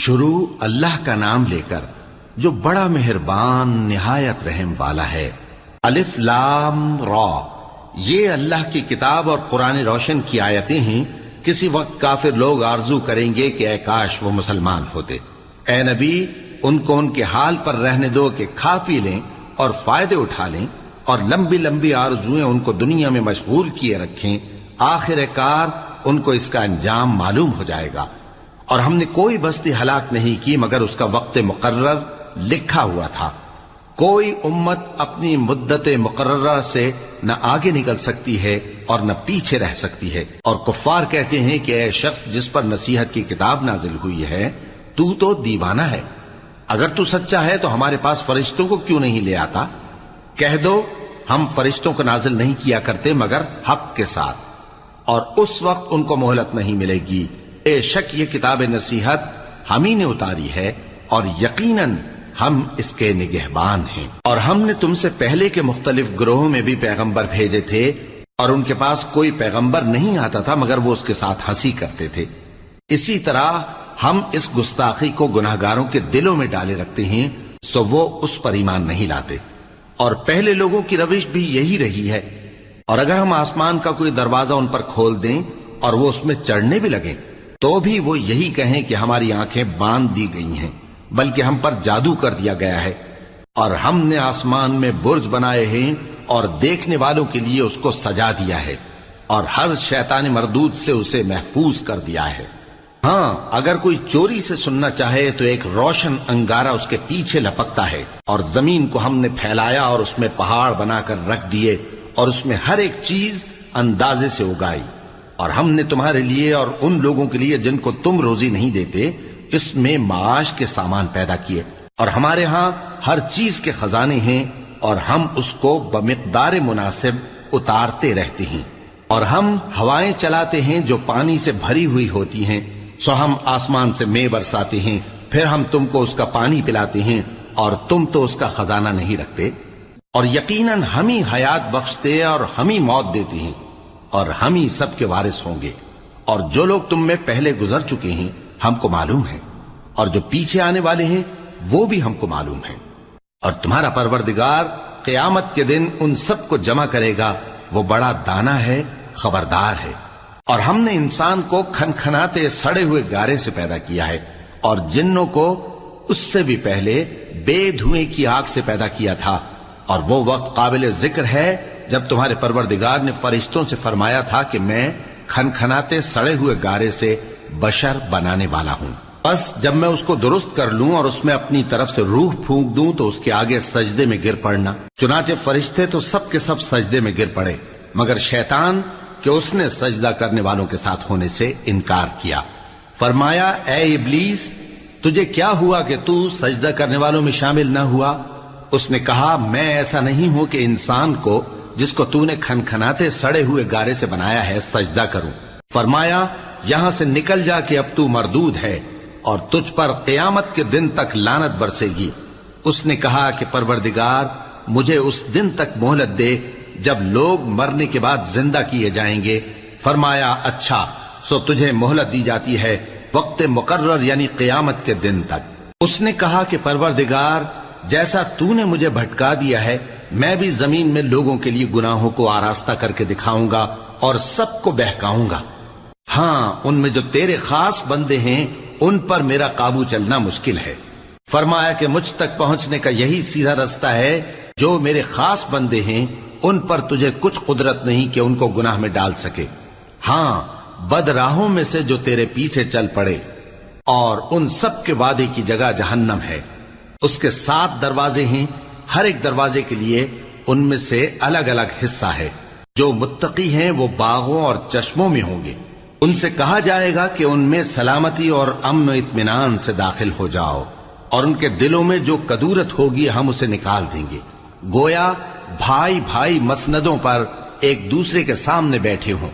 شروع اللہ کا نام لے کر جو بڑا مہربان نہایت رحم والا ہے۔ الف لام را، یہ اللہ کی کتاب اور قرآن روشن کی آیتیں ہیں۔ کسی وقت کافر لوگ آرزو کریں گے کہ اے کاش وہ مسلمان ہوتے۔ اے نبی، ان کو ان کے حال پر رہنے دو کہ کھا پی لیں اور فائدے اٹھا لیں، اور لمبی لمبی آرزویں ان کو دنیا میں مشغول کیے رکھیں، آخر کار ان کو اس کا انجام معلوم ہو جائے گا۔ اور ہم نے کوئی بستی ہلاک نہیں کی مگر اس کا وقت مقرر لکھا ہوا تھا۔ کوئی امت اپنی مدت مقررہ سے نہ آگے نکل سکتی ہے اور نہ پیچھے رہ سکتی ہے۔ اور کفار کہتے ہیں کہ اے شخص جس پر نصیحت کی کتاب نازل ہوئی ہے، تو دیوانہ ہے۔ اگر تو سچا ہے تو ہمارے پاس فرشتوں کو کیوں نہیں لے آتا؟ کہہ دو ہم فرشتوں کو نازل نہیں کیا کرتے مگر حق کے ساتھ، اور اس وقت ان کو مہلت نہیں ملے گی۔ بے شک یہ کتاب نصیحت ہم ہی نے اتاری ہے، اور یقیناً ہم اس کے نگہبان ہیں۔ اور ہم نے تم سے پہلے کے مختلف گروہوں میں بھی پیغمبر بھیجے تھے، اور ان کے پاس کوئی پیغمبر نہیں آتا تھا مگر وہ اس کے ساتھ ہنسی کرتے تھے۔ اسی طرح ہم اس گستاخی کو گناہگاروں کے دلوں میں ڈالے رکھتے ہیں، سو وہ اس پر ایمان نہیں لاتے۔ اور پہلے لوگوں کی روش بھی یہی رہی ہے۔ اور اگر ہم آسمان کا کوئی دروازہ ان پر کھول دیں اور وہ اس میں چڑھنے بھی لگیں تو بھی وہ یہی کہیں کہ ہماری آنکھیں باندھ دی گئی ہیں، بلکہ ہم پر جادو کر دیا گیا ہے۔ اور ہم نے آسمان میں برج بنائے ہیں اور دیکھنے والوں کے لیے اس کو سجا دیا ہے، اور ہر شیطان مردود سے اسے محفوظ کر دیا ہے۔ ہاں، اگر کوئی چوری سے سننا چاہے تو ایک روشن انگارہ اس کے پیچھے لپکتا ہے، اور زمین کو ہم نے پھیلایا اور اس میں پہاڑ بنا کر رکھ دیے، اور اس میں ہر ایک چیز اندازے سے اگائی۔ اور ہم نے تمہارے لیے اور ان لوگوں کے لیے جن کو تم روزی نہیں دیتے اس میں معاش کے سامان پیدا کیے، اور ہمارے ہاں ہر چیز کے خزانے ہیں، اور ہم اس کو بمقدار مناسب اتارتے رہتے ہیں۔ اور ہم ہوائیں چلاتے ہیں جو پانی سے بھری ہوئی ہوتی ہیں، سو ہم آسمان سے مے برساتے ہیں، پھر ہم تم کو اس کا پانی پلاتے ہیں، اور تم تو اس کا خزانہ نہیں رکھتے۔ اور یقیناً ہم ہی حیات بخشتے اور ہم ہی موت دیتے ہیں، اور ہم ہی سب کے وارث ہوں گے۔ اور جو لوگ تم میں پہلے گزر چکے ہیں ہم کو معلوم ہے، اور جو پیچھے آنے والے ہیں وہ بھی ہم کو معلوم ہے۔ اور تمہارا پروردگار قیامت کے دن ان سب کو جمع کرے گا، وہ بڑا دانا ہے، خبردار ہے۔ اور ہم نے انسان کو کھنکھناتے سڑے ہوئے گارے سے پیدا کیا ہے، اور جنوں کو اس سے بھی پہلے بے دھوئیں کی آگ سے پیدا کیا تھا۔ اور وہ وقت قابل ذکر ہے جب تمہارے پروردگار نے فرشتوں سے فرمایا تھا کہ میں کھنکھناتے سڑے ہوئے گارے سے بشر بنانے والا ہوں، بس جب میں اس کو درست کر لوں اور اس میں اپنی طرف سے روح پھونک دوں تو اس کے آگے سجدے میں گر پڑنا۔ چنانچہ فرشتے تو سب کے سب سجدے میں گر پڑے مگر شیطان کہ اس نے سجدہ کرنے والوں کے ساتھ ہونے سے انکار کیا۔ فرمایا اے ابلیس، تجھے کیا ہوا کہ تو سجدہ کرنے والوں میں شامل نہ ہوا؟ اس نے کہا میں ایسا نہیں ہوں کہ انسان کو جس کو تو نے کھنکھناتے سڑے ہوئے گارے سے بنایا ہے سجدہ کروں۔ فرمایا یہاں سے نکل جا کہ اب تو مردود ہے، اور تجھ پر قیامت کے دن تک لعنت برسے گی۔ اس نے کہا کہ پروردگار مجھے اس دن تک مہلت دے جب لوگ مرنے کے بعد زندہ کیے جائیں گے۔ فرمایا اچھا، سو تجھے مہلت دی جاتی ہے وقت مقرر یعنی قیامت کے دن تک۔ اس نے کہا کہ پروردگار جیسا تو نے مجھے بھٹکا دیا ہے میں بھی زمین میں لوگوں کے لیے گناہوں کو آراستہ کر کے دکھاؤں گا اور سب کو بہکاؤں گا۔ ہاں، ان میں جو تیرے خاص بندے ہیں ان پر میرا قابو چلنا مشکل ہے۔ فرمایا کہ مجھ تک پہنچنے کا یہی سیدھا رستہ ہے، جو میرے خاص بندے ہیں ان پر تجھے کچھ قدرت نہیں کہ ان کو گناہ میں ڈال سکے۔ ہاں، بد راہوں میں سے جو تیرے پیچھے چل پڑے، اور ان سب کے وعدے کی جگہ جہنم ہے۔ اس کے 7 دروازے ہیں، ہر ایک دروازے کے لیے ان میں سے الگ الگ حصہ ہے۔ جو متقی ہیں وہ باغوں اور چشموں میں ہوں گے۔ ان سے کہا جائے گا کہ ان میں سلامتی اور امن و اطمینان سے داخل ہو جاؤ، اور ان کے دلوں میں جو کدورت ہوگی ہم اسے نکال دیں گے، گویا بھائی بھائی مسندوں پر ایک دوسرے کے سامنے بیٹھے ہوں۔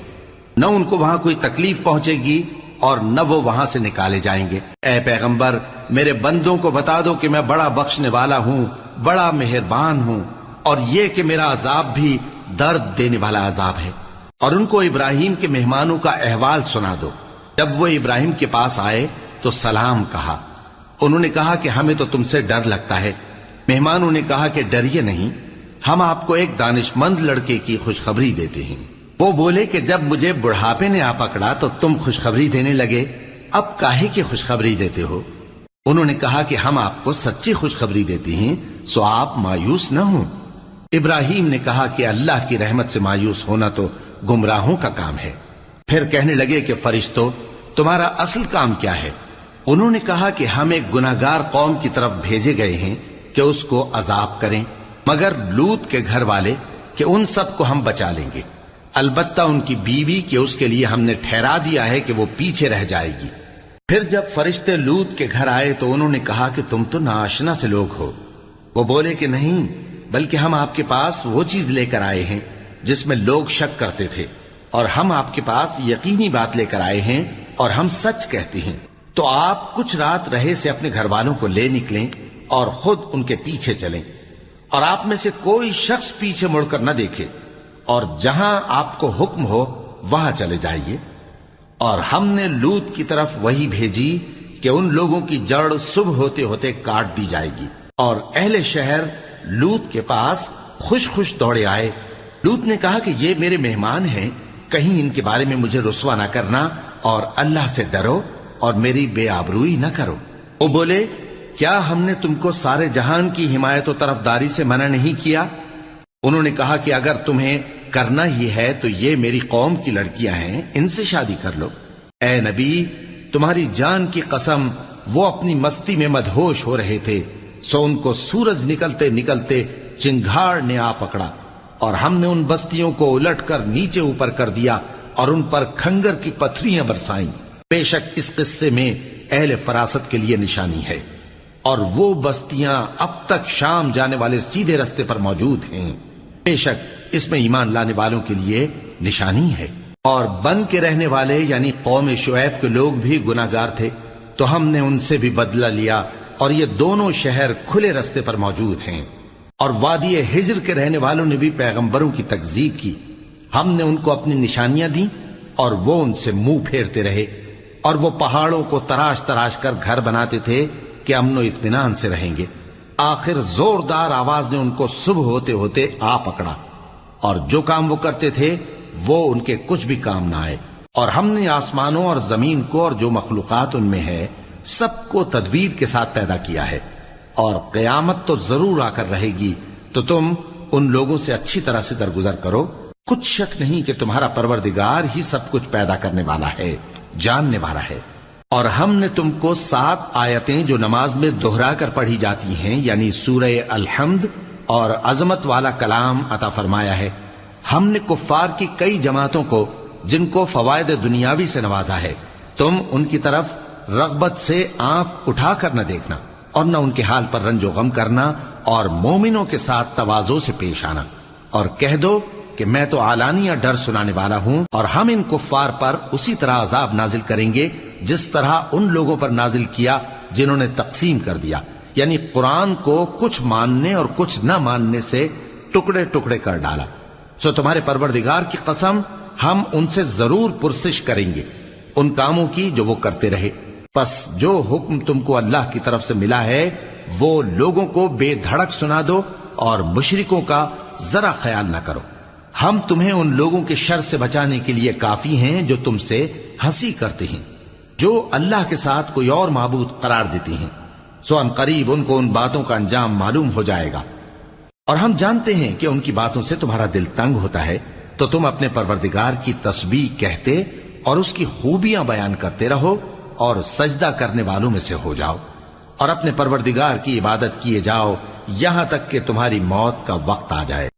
نہ ان کو وہاں کوئی تکلیف پہنچے گی اور نہ وہ وہاں سے نکالے جائیں گے۔ اے پیغمبر میرے بندوں کو بتا دو کہ میں بڑا بخشنے والا ہوں، بڑا مہربان ہوں، اور یہ کہ میرا عذاب بھی درد دینے والا عذاب ہے۔ اور ان کو ابراہیم کے مہمانوں کا احوال سنا دو۔ جب وہ ابراہیم کے پاس آئے تو سلام کہا، انہوں نے کہا کہ ہمیں تو تم سے ڈر لگتا ہے۔ مہمانوں نے کہا کہ ڈریے نہیں، ہم آپ کو ایک دانشمند لڑکے کی خوشخبری دیتے ہیں۔ وہ بولے کہ جب مجھے بڑھاپے نے آ پکڑا تو تم خوشخبری دینے لگے، اب کاہے کی خوشخبری دیتے ہو؟ انہوں نے کہا کہ ہم آپ کو سچی خوشخبری دیتے ہیں، سو آپ مایوس نہ ہوں۔ ابراہیم نے کہا کہ اللہ کی رحمت سے مایوس ہونا تو گمراہوں کا کام ہے۔ پھر کہنے لگے کہ فرشتوں، تمہارا اصل کام کیا ہے؟ انہوں نے کہا کہ ہم ایک گناہگار قوم کی طرف بھیجے گئے ہیں کہ اس کو عذاب کریں، مگر لوط کے گھر والے کہ ان سب کو ہم بچا لیں گے، البتہ ان کی بیوی کہ اس کے لیے ہم نے ٹھہرا دیا ہے کہ وہ پیچھے رہ جائے گی۔ پھر جب فرشتے لوط کے گھر آئے تو انہوں نے کہا کہ تم تو ناآشنا سے لوگ ہو۔ وہ بولے کہ نہیں، بلکہ ہم آپ کے پاس وہ چیز لے کر آئے ہیں جس میں لوگ شک کرتے تھے، اور ہم آپ کے پاس یقینی بات لے کر آئے ہیں اور ہم سچ کہتے ہیں۔ تو آپ کچھ رات رہے سے اپنے گھر والوں کو لے نکلیں اور خود ان کے پیچھے چلیں، اور آپ میں سے کوئی شخص پیچھے مڑ کر نہ دیکھے، اور جہاں آپ کو حکم ہو وہاں چلے جائیے۔ اور ہم نے لوط کی طرف وہی بھیجی کہ ان لوگوں کی جڑ صبح ہوتے ہوتے کاٹ دی جائے گی، اور اہل شہر لوط کے پاس خوش خوش دوڑے آئے۔ لوط نے کہا کہ یہ میرے مہمان ہیں، کہیں ان کے بارے میں مجھے رسوا نہ کرنا، اور اللہ سے ڈرو اور میری بے آبروئی نہ کرو۔ وہ بولے، کیا ہم نے تم کو سارے جہان کی حمایت و طرفداری سے منع نہیں کیا؟ انہوں نے کہا کہ اگر تمہیں کرنا ہی ہے تو یہ میری قوم کی لڑکیاں ہیں، ان سے شادی کر لو۔ اے نبی، تمہاری جان کی قسم، وہ اپنی مستی میں مدہوش ہو رہے تھے، سو ان کو سورج نکلتے نکلتے چنگھاڑ نے آ پکڑا، اور ہم نے ان بستیوں کو الٹ کر نیچے اوپر کر دیا اور ان پر کھنگر کی پتھریاں برسائیں۔ بے شک اس قصے میں اہل فراست کے لیے نشانی ہے، اور وہ بستیاں اب تک شام جانے والے سیدھے رستے پر موجود ہیں۔ بے شک اس میں ایمان لانے والوں کے لیے نشانی ہے۔ اور بن کے رہنے والے یعنی قوم شعیب کے لوگ بھی گناہگار تھے، تو ہم نے ان سے بھی بدلہ لیا، اور یہ دونوں شہر کھلے رستے پر موجود ہیں۔ اور وادی ہجر کے رہنے والوں نے بھی پیغمبروں کی تکذیب کی، ہم نے ان کو اپنی نشانیاں دیں اور وہ ان سے منہ پھیرتے رہے، اور وہ پہاڑوں کو تراش تراش کر گھر بناتے تھے کہ امن و اطمینان سے رہیں گے۔ آخر زوردار آواز نے ان کو صبح ہوتے ہوتے آ پکڑا، اور جو کام وہ کرتے تھے وہ ان کے کچھ بھی کام نہ آئے۔ اور ہم نے آسمانوں اور زمین کو اور جو مخلوقات ان میں ہے سب کو تدبیر کے ساتھ پیدا کیا ہے، اور قیامت تو ضرور آ کر رہے گی، تو تم ان لوگوں سے اچھی طرح سے درگزر کرو۔ کچھ شک نہیں کہ تمہارا پروردگار ہی سب کچھ پیدا کرنے والا ہے، جاننے والا ہے۔ اور ہم نے تم کو 7 آیتیں جو نماز میں دہرا کر پڑھی جاتی ہیں یعنی سورہ الحمد اور عظمت والا کلام عطا فرمایا ہے۔ ہم نے کفار کی کئی جماعتوں کو جن کو فوائد دنیاوی سے نوازا ہے، تم ان کی طرف رغبت سے آنکھ اٹھا کر نہ دیکھنا، اور نہ ان کے حال پر رنج و غم کرنا، اور مومنوں کے ساتھ تواضع سے پیش آنا، اور کہہ دو کہ میں تو اعلانیہ ڈر سنانے والا ہوں، اور ہم ان کفار پر اسی طرح عذاب نازل کریں گے جس طرح ان لوگوں پر نازل کیا جنہوں نے تقسیم کر دیا، یعنی قرآن کو کچھ ماننے اور کچھ نہ ماننے سے ٹکڑے ٹکڑے کر ڈالا۔ سو تمہارے پروردگار کی قسم، ہم ان سے ضرور پرسش کریں گے ان کاموں کی جو وہ کرتے رہے۔ پس جو حکم تم کو اللہ کی طرف سے ملا ہے وہ لوگوں کو بے دھڑک سنا دو، اور مشرکوں کا ذرا خیال نہ کرو۔ ہم تمہیں ان لوگوں کے شر سے بچانے کے لیے کافی ہیں جو تم سے ہنسی کرتے ہیں، جو اللہ کے ساتھ کوئی اور معبود قرار دیتے ہیں، سو ان قریب ان کو ان باتوں کا انجام معلوم ہو جائے گا۔ اور ہم جانتے ہیں کہ ان کی باتوں سے تمہارا دل تنگ ہوتا ہے، تو تم اپنے پروردگار کی تسبیح کہتے اور اس کی خوبیاں بیان کرتے رہو، اور سجدہ کرنے والوں میں سے ہو جاؤ، اور اپنے پروردگار کی عبادت کیے جاؤ یہاں تک کہ تمہاری موت کا وقت آ جائے۔